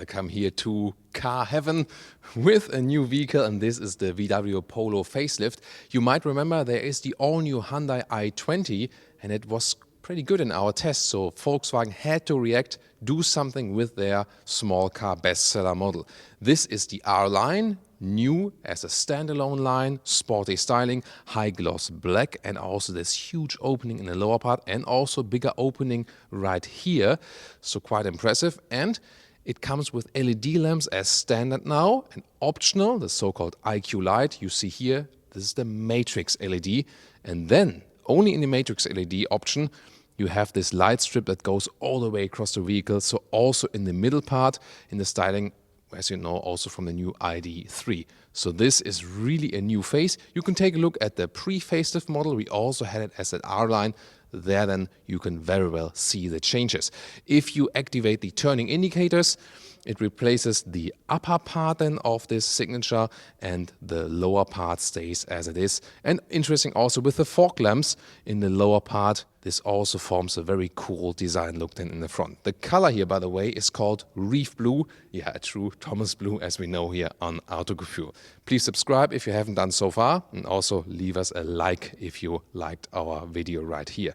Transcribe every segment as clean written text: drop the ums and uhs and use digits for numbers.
Welcome here to Car Heaven with a new vehicle, and this is the VW Polo facelift. You might remember there is the all-new Hyundai i20, and it was pretty good in our test, so Volkswagen had to react, do something with their small car bestseller model. This is the R-Line, new as a standalone line, sporty styling, high gloss black, and also this huge opening in the lower part, and also bigger opening right here, so quite impressive. And it comes with LED lamps as standard now, and optional, the so-called IQ light. You see here, this is the matrix LED, and then only in the matrix LED option you have this light strip that goes all the way across the vehicle, so also in the middle part in the styling, as you know, also from the new ID.3. So this is really a new face. You can take a look at the pre-facelift model. We also had it as an R-Line. There then you can very well see the changes. If you activate the turning indicators, it replaces the upper part then of this signature, and the lower part stays as it is. And interesting also with the fog lamps in the lower part, this also forms a very cool design look then in the front. The color here, by the way, is called Reef Blue. Yeah, a true Thomas Blue, as we know here on Autogefühl. Please subscribe if you haven't done so far, and also leave us a like if you liked our video right here.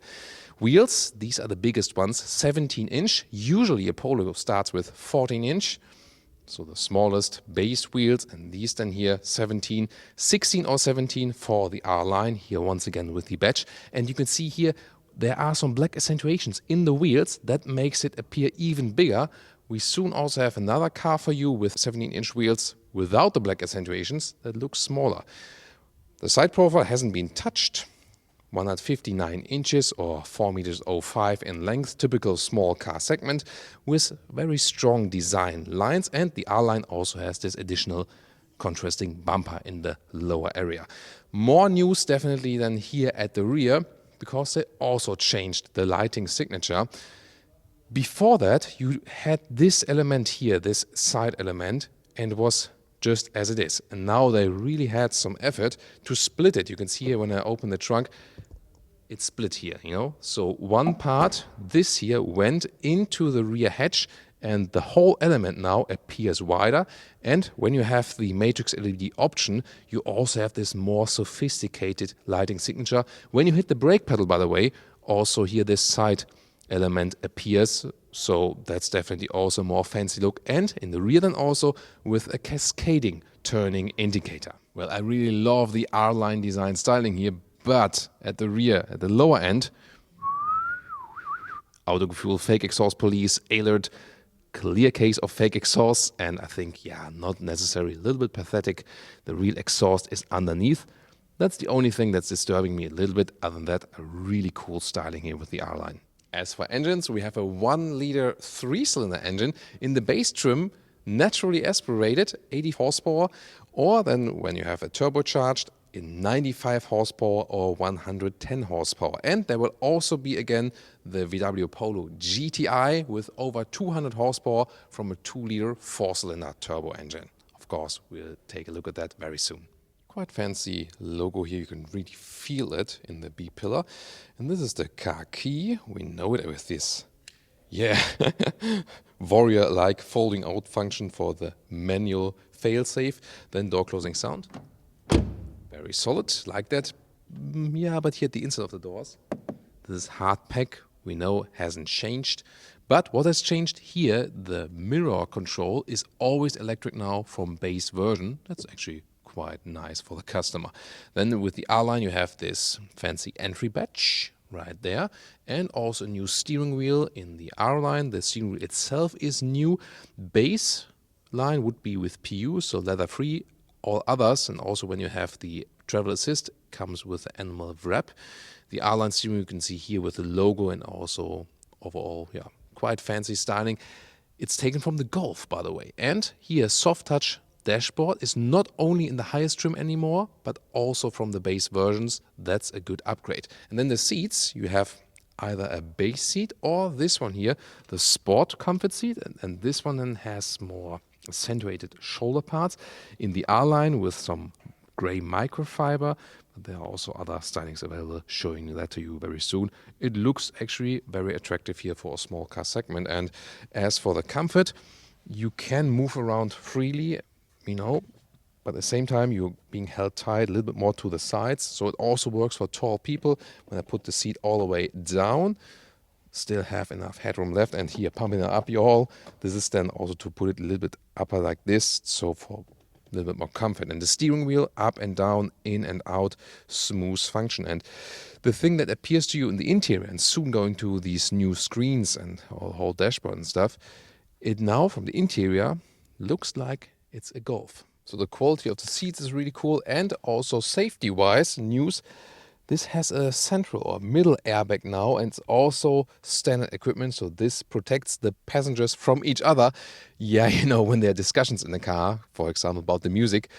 Wheels, these are the biggest ones, 17-inch. Usually a Polo starts with 14-inch. So the smallest base wheels, and these then here 17, 16 or 17 for the R-Line, here once again with the badge. And you can see here there are some black accentuations in the wheels that makes it appear even bigger. We soon also have another car for you with 17-inch wheels without the black accentuations that looks smaller. The side profile hasn't been touched. 159 inches or 4 meters 05 in length, typical small car segment with very strong design lines, and the R-Line also has this additional contrasting bumper in the lower area. More news definitely than here at the rear, because they also changed the lighting signature. Before that you had this element here, this side element, and it was just as it is. And now they really had some effort to split it. You can see here when I open the trunk, it's split here, you know. So one part, this here, went into the rear hatch, and the whole element now appears wider. And when you have the matrix LED option, you also have this more sophisticated lighting signature. When you hit the brake pedal, by the way, also here this side element appears, so that's definitely also a more fancy look. And in the rear then also with a cascading turning indicator. Well, I really love the R-Line design styling here, but at the rear, at the lower end, Autogefühl fake exhaust police, alert, clear case of fake exhaust, and I think, yeah, not necessary, a little bit pathetic. The real exhaust is underneath. That's the only thing that's disturbing me a little bit. Other than that, a really cool styling here with the R-Line. As for engines, we have a 1-liter 3-cylinder engine in the base trim, naturally aspirated, 80 horsepower, or then when you have a turbocharged in 95 horsepower or 110 horsepower. And there will also be again the VW Polo GTI with over 200 horsepower from a 2-liter 4-cylinder turbo engine. Of course, we'll take a look at that very soon. Quite fancy logo here, you can really feel it in the B-pillar. And this is the car key, we know it with this, yeah, warrior-like folding out function for the manual fail-safe, then door closing sound. Very solid, like that. Yeah, but here at the inside of the doors, this is hard pack, we know hasn't changed. But what has changed here, the mirror control is always electric now from base version. That's actually quite nice for the customer. Then with the R-Line you have this fancy entry badge right there, and also a new steering wheel in the R-Line. The steering wheel itself is new. Base line would be with PU, so leather free. All others, and also when you have the travel assist, comes with the animal wrap. The R-Line steering you can see here with the logo, and also overall, yeah, quite fancy styling. It's taken from the Golf, by the way. And here, soft touch dashboard is not only in the highest trim anymore, but also from the base versions. That's a good upgrade. And then the seats, you have either a base seat or this one here, the Sport Comfort seat, and this one then has more accentuated shoulder parts in the R-Line with some gray microfiber, but there are also other stylings available, showing that to you very soon. It looks actually very attractive here for a small car segment. And as for the comfort, You can move around freely, but at the same time you're being held tight a little bit more to the sides. So it also works for tall people. When I put the seat all the way down, still have enough headroom left, and here pumping it up y'all. This is then also to put it a little bit upper like this, so for a little bit more comfort. And the steering wheel up and down, in and out, smooth function. And the thing that appears to you in the interior, and soon going to these new screens and the whole dashboard and stuff, it now from the interior looks like it's a Golf. So the quality of the seats is really cool, and also safety-wise news. This has a central or middle airbag now, and it's also standard equipment, so this protects the passengers from each other. Yeah, when there are discussions in the car, for example, about the music,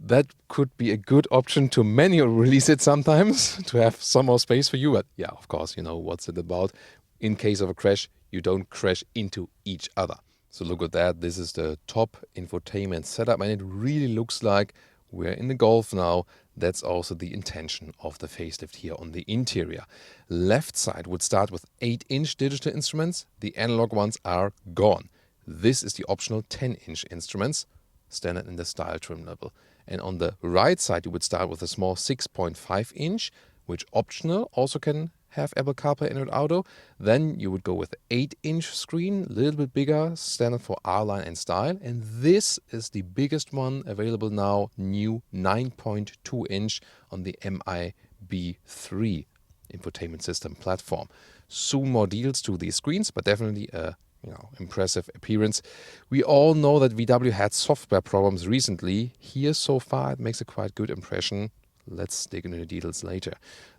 that could be a good option to manually release it sometimes to have some more space for you. But yeah, of course, what's it about? In case of a crash, you don't crash into each other. So look at that. This is the top infotainment setup, and it really looks like we're in the Golf now. That's also the intention of the facelift here on the interior. Left side would start with 8-inch digital instruments. The analog ones are gone. This is the optional 10-inch instruments, standard in the style trim level. And on the right side, you would start with a small 6.5-inch, which optional also can have Apple CarPlay, Android Auto. Then you would go with the 8-inch screen, a little bit bigger, standard for R-Line and style. And this is the biggest one available now, new 9.2-inch on the MIB3 infotainment system platform. Soon more deals to these screens, but definitely a impressive appearance. We all know that VW had software problems recently. Here so far it makes a quite good impression. Let's dig into the details later.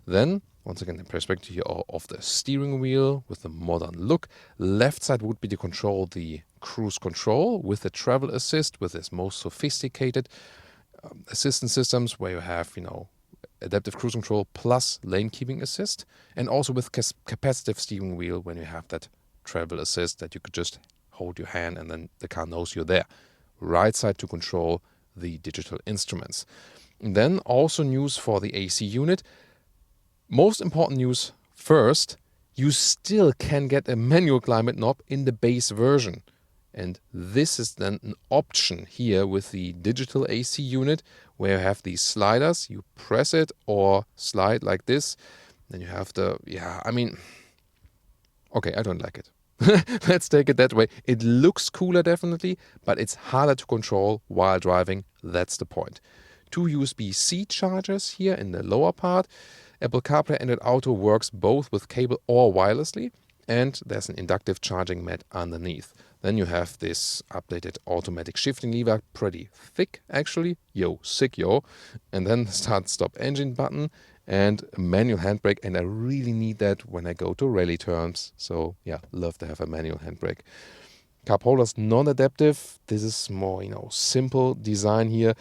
Then, once again, the perspective here of the steering wheel with the modern look. Left side would be to control the cruise control with the travel assist, with its most sophisticated assistance systems where you have, adaptive cruise control plus lane keeping assist, and also with capacitive steering wheel when you have that travel assist that you could just hold your hand and then the car knows you're there. Right side to control the digital instruments. And then also news for the AC unit. Most important news first, you still can get a manual climate knob in the base version. And this is then an option here with the digital AC unit where you have these sliders. You press it or slide like this. Then you have okay, I don't like it. Let's take it that way. It looks cooler definitely, but it's harder to control while driving. That's the point. 2 USB-C chargers here in the lower part. Apple CarPlay and Android Auto works both with cable or wirelessly. And there's an inductive charging mat underneath. Then you have this updated automatic shifting lever, pretty thick actually. Sick. And then the start-stop engine button and a manual handbrake. And I really need that when I go to rally turns. So yeah, love to have a manual handbrake. Cup holders non-adaptive. This is more, simple design here.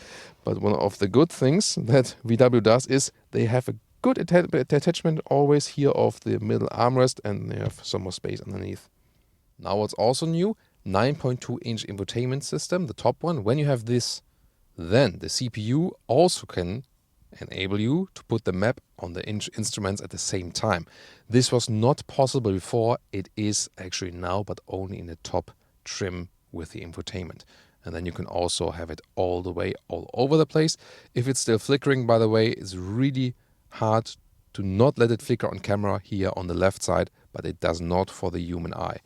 But one of the good things that VW does is they have a good attachment always here of the middle armrest, and they have some more space underneath. Now what's also new, 9.2-inch infotainment system, the top one. When you have this, then the CPU also can enable you to put the map on the instruments at the same time. This was not possible before. It is actually now, but only in the top trim with the infotainment. And then you can also have it all the way, all over the place. If it's still flickering, by the way, it's really hard to not let it flicker on camera here on the left side, but it does not for the human eye.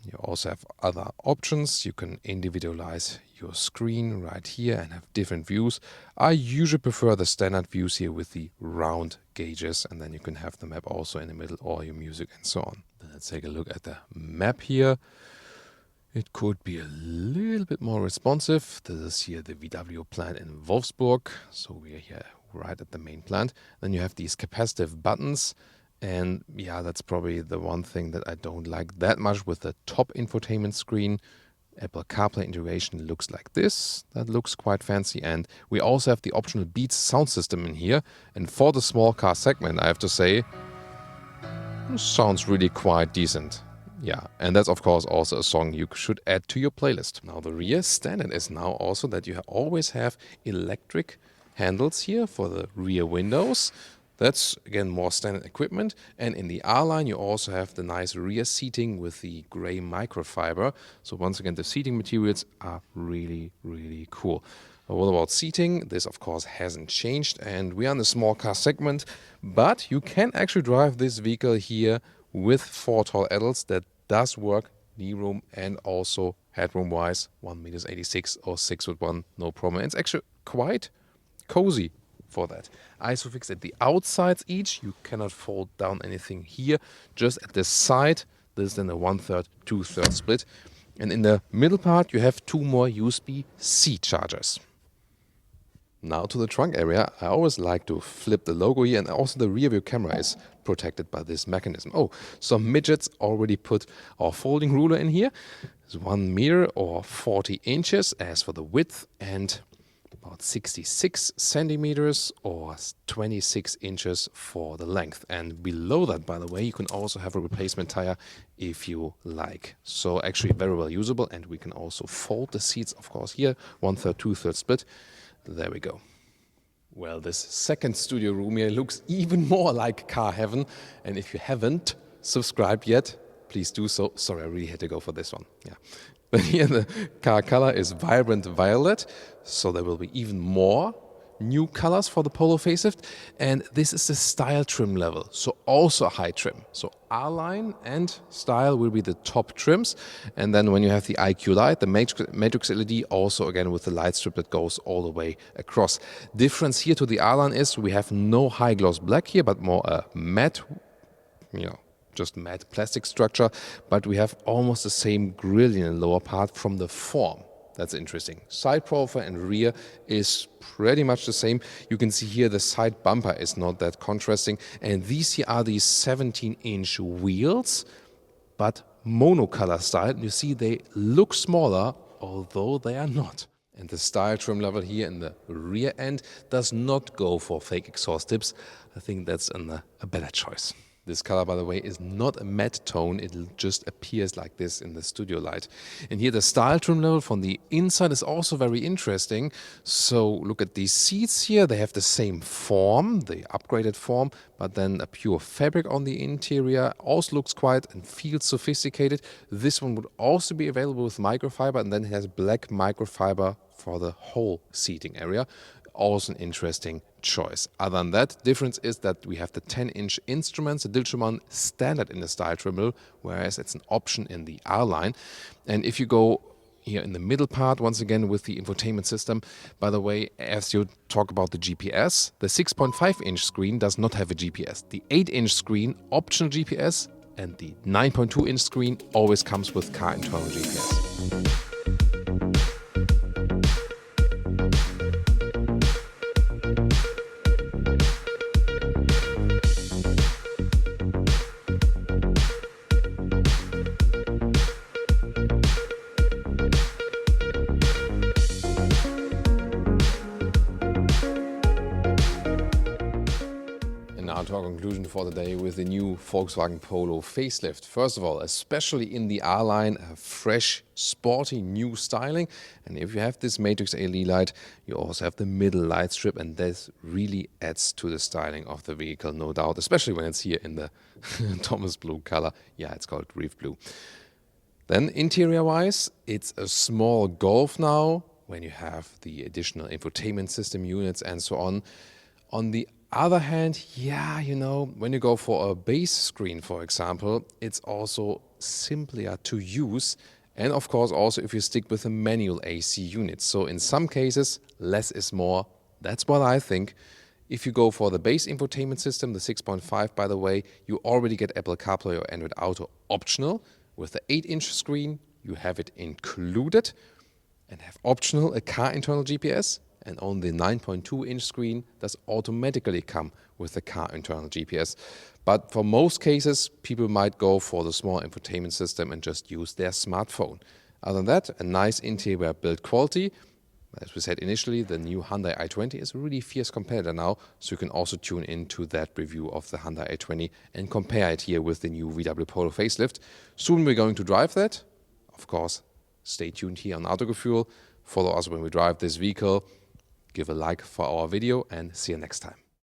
You also have other options. You can individualize your screen right here and have different views. I usually prefer the standard views here with the round gauges, and then you can have the map also in the middle or your music and so on. Then let's take a look at the map here. It could be a little bit more responsive. This is here the VW plant in Wolfsburg. So we are here right at the main plant. Then you have these capacitive buttons. And yeah, that's probably the one thing that I don't like that much with the top infotainment screen. Apple CarPlay integration looks like this. That looks quite fancy. And we also have the optional Beats sound system in here. And for the small car segment, I have to say, sounds really quite decent. Yeah, and that's of course also a song you should add to your playlist. Now the rear standard is now also that you always have electric handles here for the rear windows. That's, again, more standard equipment. And in the R-line, you also have the nice rear seating with the gray microfiber. So once again, the seating materials are really, really cool. What about seating? This, of course, hasn't changed. And we are in the small car segment. But you can actually drive this vehicle here with 4 tall adults. That does work, knee room and also headroom-wise, 1.86 m or 6'1", no problem. It's actually quite cozy for that. Isofix at the outsides each. You cannot fold down anything here. Just at the side, this is then a 1/3, 2/3 split. And in the middle part, you have 2 more USB-C chargers. Now to the trunk area. I always like to flip the logo here, and also the rear view camera is protected by this mechanism. Oh, some midgets already put our folding ruler in here. It's 1 meter or 40 inches as for the width, and about 66 centimeters or 26 inches for the length. And below that, by the way, you can also have a replacement tire if you like. So actually very well usable, and we can also fold the seats, of course, here, 1/3, 2/3 split. There we go. Well, this second studio room here looks even more like car heaven. And if you haven't subscribed yet, please do so. Sorry, I really had to go for this one. Yeah. But here the car color is vibrant violet, so there will be even more new colors for the Polo facelift. And this is the style trim level, so also a high trim. So R-line and style will be the top trims. And then when you have the IQ light, the matrix LED, also again with the light strip that goes all the way across. Difference here to the R-line is we have no high gloss black here, but more a matte, just matte plastic structure, but we have almost the same grille in the lower part from the form. That's interesting. Side profile and rear is pretty much the same. You can see here the side bumper is not that contrasting. And these here are these 17-inch wheels, but monocolor style. You see they look smaller, although they are not. And the style trim level here in the rear end does not go for fake exhaust tips. I think that's a better choice. This color, by the way, is not a matte tone. It just appears like this in the studio light. And here the style trim level from the inside is also very interesting. So look at these seats here. They have the same form, the upgraded form, but then a pure fabric on the interior. Also looks quite and feels sophisticated. This one would also be available with microfiber, and then it has black microfiber for the whole seating area. Also an interesting choice. Other than that, difference is that we have the 10-inch instruments, the digital one, standard in the style trim level, whereas it's an option in the R-line. And if you go here in the middle part, once again with the infotainment system, by the way, as you talk about the GPS, the 6.5-inch screen does not have a GPS. The 8-inch screen, optional GPS, and the 9.2-inch screen always comes with car internal GPS. Now to our conclusion for the day with the new Volkswagen Polo facelift. First of all, especially in the R-line, a fresh, sporty new styling. And if you have this matrix LED light, you also have the middle light strip, and this really adds to the styling of the vehicle, no doubt, especially when it's here in the Thomas blue color. Yeah, it's called Reef Blue. Then interior-wise, it's a small Golf now, when you have the additional infotainment system units and so on. On the other hand, yeah, when you go for a base screen, for example, it's also simpler to use. And of course, also if you stick with a manual AC unit. So in some cases, less is more. That's what I think. If you go for the base infotainment system, the 6.5, by the way, you already get Apple CarPlay or Android Auto optional. With the 8-inch screen, you have it included, and have optional a car internal GPS. And on the 9.2-inch screen does automatically come with the car internal GPS. But for most cases, people might go for the small infotainment system and just use their smartphone. Other than that, a nice interior build quality. As we said initially, the new Hyundai i20 is a really fierce competitor now, so you can also tune into that review of the Hyundai i20 and compare it here with the new VW Polo facelift. Soon we're going to drive that. Of course, stay tuned here on Autogefühl. Follow us when we drive this vehicle. Give a like for our video, and see you next time.